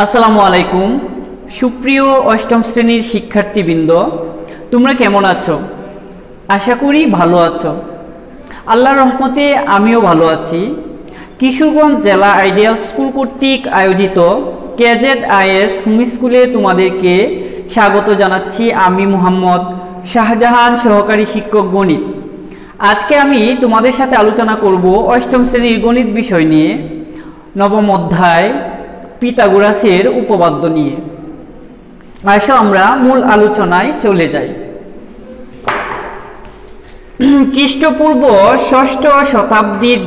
আসসালামু আলাইকুম সুপ্রিয় অষ্টম শ্রেণীর শিক্ষার্থীবৃন্দ, তোমরা কেমন আছো? আশা করি ভালো আছো। আল্লাহর রহমতে আমিও ভালো আছি। কিশোরগঞ্জ জেলা আইডিয়াল স্কুল কর্তৃক আয়োজিত KZIS হোম স্কুলে তোমাদেরকে স্বাগত জানাচ্ছি। আমি মোহাম্মদ শাহজাহান, সহকারী শিক্ষক গণিত। আজকে আমি তোমাদের সাথে আলোচনা করব অষ্টম শ্রেণীর গণিত বিষয় নিয়ে, নবম অধ্যায় পিথাগোরাসের উপপাদ্য নিয়ে। আসো আমরা মূল আলোচনায় চলে যাই। খ্রিস্টপূর্ব ষষ্ঠ শতাব্দীর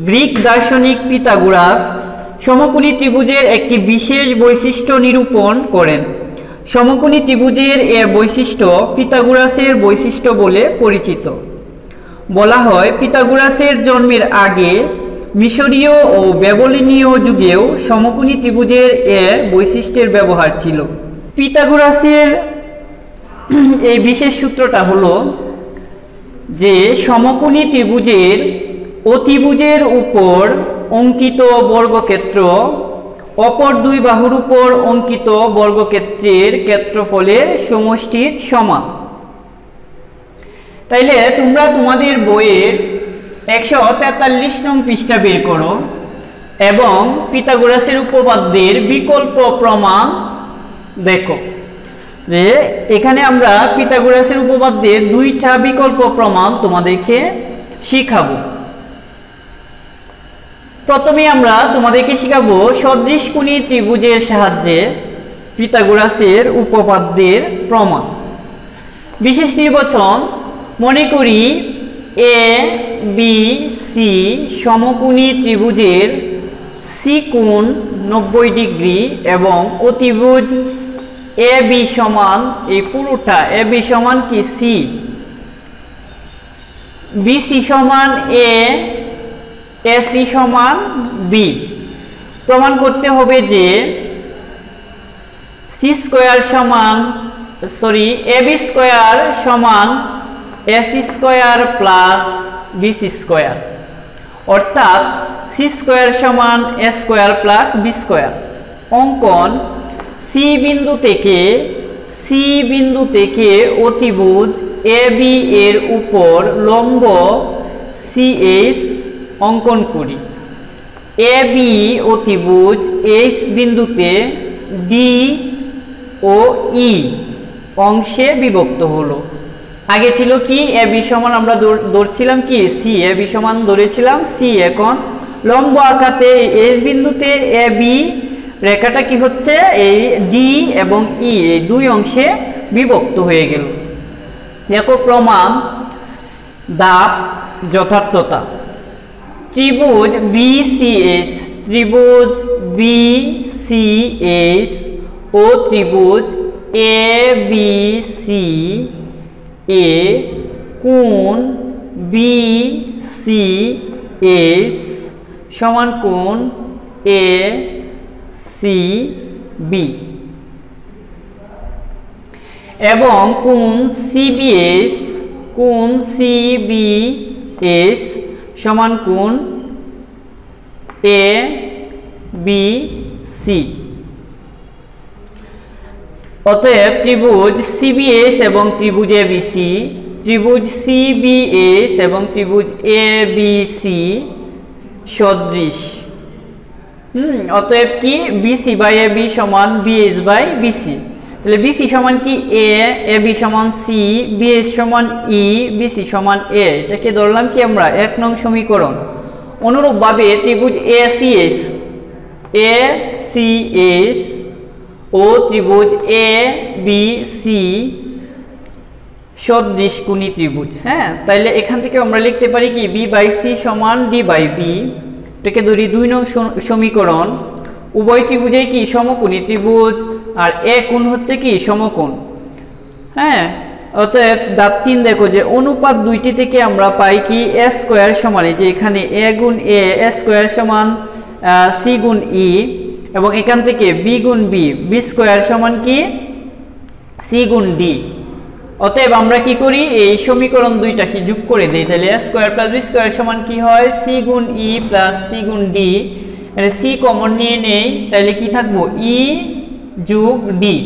গ্রিক দার্শনিক পিথাগোরাস সমকোণী ত্রিভুজের একটি বিশেষ বৈশিষ্ট্য নিরূপণ করেন। সমকোণী ত্রিভুজের এ বৈশিষ্ট্য পিথাগোরাসের বৈশিষ্ট্য বলে পরিচিত। বলা হয় পিথাগোরাসের জন্মের আগে মিশরীয় ও ব্যাবিলনীয় যুগেও সমকোণী ত্রিভুজের এ বৈশিষ্ট্যের ব্যবহার ছিল। পিথাগোরাসের এই বিশেষ সূত্রটা হলো যে সমকোণী ত্রিভুজের অতিভুজের উপর অঙ্কিত বর্গক্ষেত্র অপর দুই বাহুর উপর অঙ্কিত বর্গক্ষেত্রের ক্ষেত্রফলের সমষ্টির সমান। তাইলে তোমরা তোমাদের বইয়ের 143 নং পৃষ্ঠা বের করো এবং পিথাগোরাসের উপপাদ্যের বিকল্প প্রমাণ দেখো। যে এখানে আমরা পিথাগোরাসের উপপাদ্যের দুইটা বিকল্প প্রমাণ তোমাদেরকে শিখাবো। প্রথমে আমরা তোমাদেরকে শিখাবো সদৃশকোণী ত্রিভুজের সাহায্যে পিথাগোরাসের উপপাদ্যের প্রমাণ। বিশেষ নির্বাচন, মনে করি এ বি সি সমকোণী ত্রিভুজের সি কোণ 90 ডিগ্রি এবং অতিভুজ এ বি সমান, এই পুরোটা এ বি সমান কি সি, বি সি সমান এ, এ সি সমান বি। প্রমাণ করতে হবে যে সি স্কোয়ার সমান এ বি স্কোয়ার সমান A C square plus B C square, অর্থাৎ সি স্কোয়ার সমান A square plus B square. অঙ্কন সি বিন্দু থেকে অতিভুজ এ বি এর উপর লম্ব সিএস অঙ্কন করি। এ বি অতিভুজ এইচ বিন্দুতে ডি ও ই অংশে বিভক্ত হলো। আগে ছিল কি এ বি সমান আমরা ধরছিলাম কি সি, এ বি সমান ধরেছিলাম সি। এখন লম্ব আঁকাতে এইচ বিন্দুতে এ বি রেখাটা কি হচ্ছে, এই ডি এবং ই এই দুই অংশে বিভক্ত হয়ে গেল। দেখো প্রমাণ, দাব, যথার্থতা। ত্রিভুজ বিসিএস ও ত্রিভুজ এ বি সি এ কোণ বিসিএস সমান কোণ এ সি বি এবং কোণ সিবিএস সমান কোণ এ বি সি। অতএব ত্রিভুজ সিবিএস এবং ত্রিভুজ এবিসি, ত্রিভুজ সিবিএস এবং ত্রিভুজ এবিসি সদৃশ। অতএব কি বিসি বাই এবি সমান বিএস বাই বিসি। তাহলে বিসি সমান কি এ বি সমান সি, বিএস সমান ই, বিসি সমান এ। এটাকে ধরলাম কি আমরা 1 নং সমীকরণ। অনুরূপভাবে ত্রিভুজ এসিএস ও ত্রিভুজ এ বি সি সদৃশকোণী ত্রিভুজ। হ্যাঁ, তাইলে এখান থেকে আমরা লিখতে পারি কি বি বাই সি সমান ডি বাই বি। এটাকে ধরি 2 নং সমীকরণ। উভয় ত্রিভুজেই কি সমকোণী ত্রিভুজ, আর এ কোণ হচ্ছে কি সমকোণ। হ্যাঁ, অতএব ধাপ 3 দেখো যে অনুপাত দুইটি থেকে আমরা পাই কি এ স্কোয়ার সমান, এই যে এখানে এ গুণ এ স্কোয়ার সমান সি গুণ ই, এবং এখান থেকে বি গুণ বি স্কোয়ার সমান কি সি গুণ ডি। অতএব আমরা কি করি, এই সমীকরণ দুইটাকে যোগ করে দেই। তাহলে a square plus b square সমান কি হয়, c গুণ e প্লাস c গুণ d, এটা সি কমন নিয়ে নেই, তাহলে কি থাকবো ই যোগ ডি।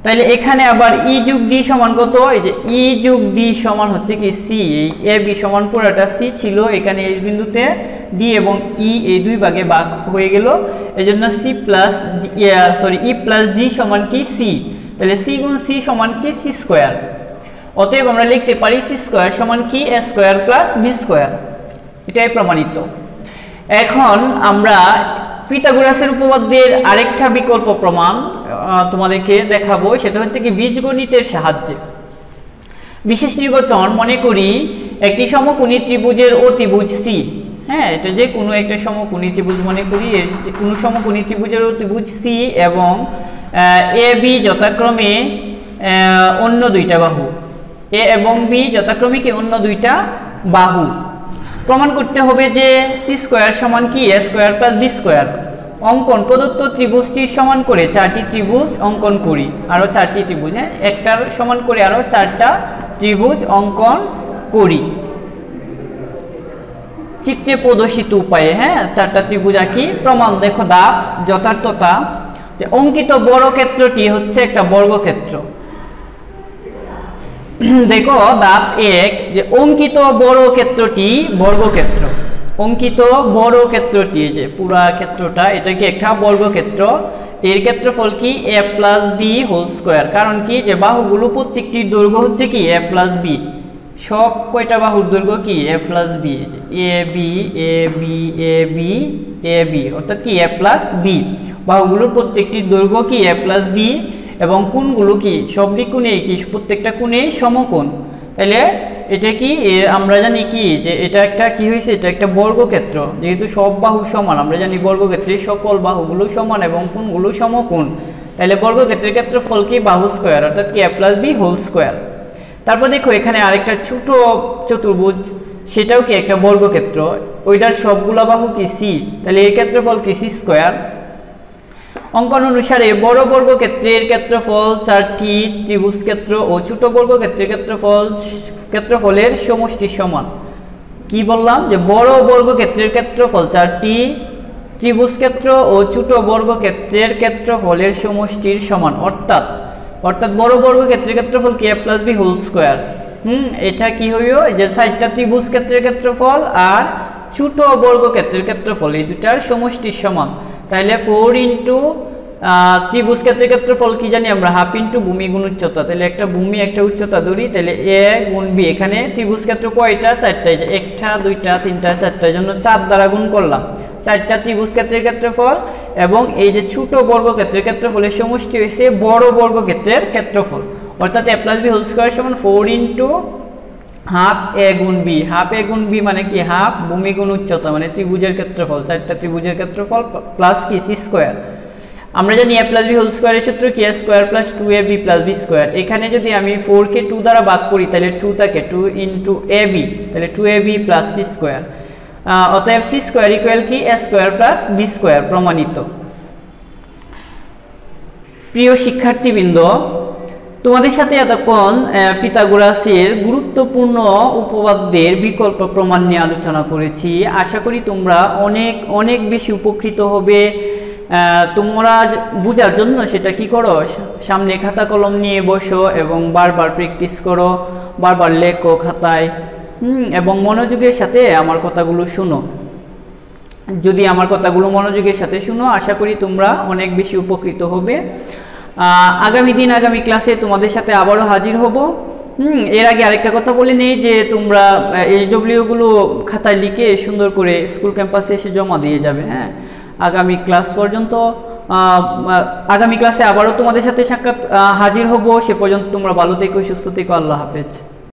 তাহলে এখানে আবার ই যোগ ডি সমান কত, এই যে ই যোগ ডি সমান হচ্ছে কি সি, এই এ বি সমান পুরোটা সি ছিল, এখানে এই বিন্দুতে ডি এবং ই এই দুই ভাগে ভাগ হয়ে গেল, এজন্য C plus E plus D সমান কি সি। তাহলে সি গুণ সি সমান কি সি স্কোয়ার। অতএব আমরা লিখতে পারি সি স্কোয়ার সমান কি a square plus B square, এটাই প্রমাণিত। এখন আমরা পিথাগোরাসের উপপাদ্যের আরেকটা বিকল্প প্রমাণ তোমাদেরকে দেখাবো, সেটা হচ্ছে কি বীজগণিতের সাহায্যে। বিশেষ নির্বাচন, মনে করি একটি সমকোণী ত্রিভুজের অতিভুজ সি, হ্যাঁ এটা যে কোনো একটা সমকোণী ত্রিভুজ মনে করি, এর কোনো সমকোণী ত্রিভুজের অতিভুজ সি এবং এ বি যথাক্রমে অন্য দুইটা বাহু, এ এবং বি যথাক্রমে কি অন্য দুইটা বাহু। প্রমাণ করতে হবে যে সি স্কোয়ার সমান কি a square plus B square. অঙ্কন, প্রদত্ত ত্রিভুজটির সমান করে চারটি ত্রিভুজ অঙ্কন করি, আরও চারটি ত্রিভুজ, হ্যাঁ একটার সমান করে আরও চারটা ত্রিভুজ অঙ্কন করি চিত্রে প্রদর্শিত উপায়ে, হ্যাঁ চারটা ত্রিভুজ আঁকি। প্রমাণ দেখো ধাপ যথার্থতা, যে অঙ্কিত বর্গক্ষেত্রটি হচ্ছে একটা বর্গক্ষেত্র। দেখো ধাপ 1, যে অঙ্কিত বর্গক্ষেত্রটি বর্গক্ষেত্র, অঙ্কিত বর্গক্ষেত্রটি যে পুরা ক্ষেত্রটা এটা কি একটা বর্গক্ষেত্র, এর ক্ষেত্রফল কি এ প্লাস বি হোল স্কোয়ার। কারণ কি যে বাহুগুলো প্রত্যেকটির দৈর্ঘ্য হচ্ছে কি এ প্লাস বি, সব কয়টা বাহুর দৈর্ঘ্য কি এ plus B, A B A B A B A B অর্থাৎ কি এ প্লাস বি, বাহুগুলোর প্রত্যেকটির দৈর্ঘ্য কি এ প্লাস বি এবং কোণগুলো কি সবটি কোণেই কি প্রত্যেকটা কোণেই সমকোণ। তাহলে এটা কি আমরা জানি কি যে এটা একটা কি হয়েছে, এটা একটা বর্গক্ষেত্র, যেহেতু সব বাহু সমান, আমরা জানি বর্গক্ষেত্রের সকল বাহুগুলো সমান এবং কোণগুলো সমকোণ, তাহলে বর্গক্ষেত্রের ক্ষেত্রফল কি বাহু স্কোয়ার অর্থাৎ কি এ প্লাস বি হোল স্কোয়ার। তারপর দেখো এখানে আরেকটা ছোট চতুর্ভুজ, সেটাও কি একটা বর্গক্ষেত্র, ওইটার সবগুলা বাহু কি সি, তাহলে এর ক্ষেত্রফল কি সি স্কোয়ার। অঙ্কন অনুসারে বড় বর্গক্ষেত্রের ক্ষেত্রফল চারটি ত্রিভুজ ক্ষেত্র ও ছোট বর্গক্ষেত্রের ক্ষেত্রফলের সমষ্টির সমান। কি বললাম যে বড় বর্গক্ষেত্রের ক্ষেত্রফল চারটি ত্রিভুজ ক্ষেত্র ও ছোট বর্গক্ষেত্রের ক্ষেত্রফলের সমষ্টির সমান, অর্থাৎ বড় বর্গক্ষেত্রের ক্ষেত্রফল কি এ প্লাস বি হোল স্কোয়ার। এটা কি হইও যে চারটা ত্রিভুজ ক্ষেত্রের ক্ষেত্রফল আর ছোট বর্গক্ষেত্রের ক্ষেত্রফল এই দুটার সমষ্টির সমান। তাহলে 4 ইন্টু ত্রিভুজ ক্ষেত্রের ক্ষেত্রফল কি জানি আমরা হাফ ইন্টু ভূমি গুণ উচ্চতা, তাহলে একটা ভূমি একটা উচ্চতা ধরি, তাহলে এ গুণ বি, এখানে ত্রিভুজ ক্ষেত্র কয়টা চারটাই, একটা দুইটা তিনটা চারটার জন্য 4 দ্বারা গুণ করলাম, চারটা ত্রিভুজ ক্ষেত্রের ক্ষেত্রফল এবং এই যে ছোট বর্গক্ষেত্রের ক্ষেত্রফলের সমষ্টি হয়েছে বড় বর্গক্ষেত্রের ক্ষেত্রফল, অর্থাৎ এ প্লাস বি হোল স্কোয়ার সমান 4 ইন্টু হাফ এ গুণ বি, হাফ এ গুণ বি মানে কি হাফ ভূমি গুণ উচ্চতা মানে ত্রিভুজের ক্ষেত্রফল, চারটা ত্রিভুজের ক্ষেত্রফল প্লাস কি সি স্কোয়ার। আমরা জানি এ প্লাস বি হোল স্কোয়ারের সূত্র কি a square plus 2ab plus B square. এখানে যদি আমি 4 কে 2 দ্বারা ভাগ করি তাহলে 2 থাকে 2 ইন্টু ab, তাহলে 2ab প্লাস সি স্কোয়ার। অতএব সি স্কোয়ার ইকুয়াল কি a square plus B square, প্রমাণিত। প্রিয় শিক্ষার্থীবৃন্দ, তোমাদের সাথে এতক্ষণ পিথাগোরাসের গুরুত্বপূর্ণ উপপাদ্যের বিকল্প প্রমাণ নিয়ে আলোচনা করেছি। আশা করি তোমরা অনেক অনেক বেশি উপকৃত হবে। তোমরা বোঝার জন্য সেটা কি করো, সামনে খাতা কলম নিয়ে বসো এবং বারবার প্র্যাকটিস করো, বারবার লেখো খাতায়, এবং মনোযোগের সাথে আমার কথাগুলো শুনো। যদি আমার কথাগুলো মনোযোগের সাথে শুনো, আশা করি তোমরা অনেক বেশি উপকৃত হবে। আগামী দিন আগামী ক্লাসে তোমাদের সাথে আবারও হাজির হব। এর আগে আরেকটা কথা বলে নেই যে তোমরা SW গুলো খাতায় লিখে সুন্দর করে স্কুল ক্যাম্পাসে এসে জমা দিয়ে যাবে। হ্যাঁ, আগামী ক্লাস পর্যন্ত আগামী ক্লাসে আবারও তোমাদের সাথে সাক্ষাৎ হাজির হব। সে পর্যন্ত তোমরা ভালো থেকো, সুস্থ থেকো। আল্লাহ হাফেজ।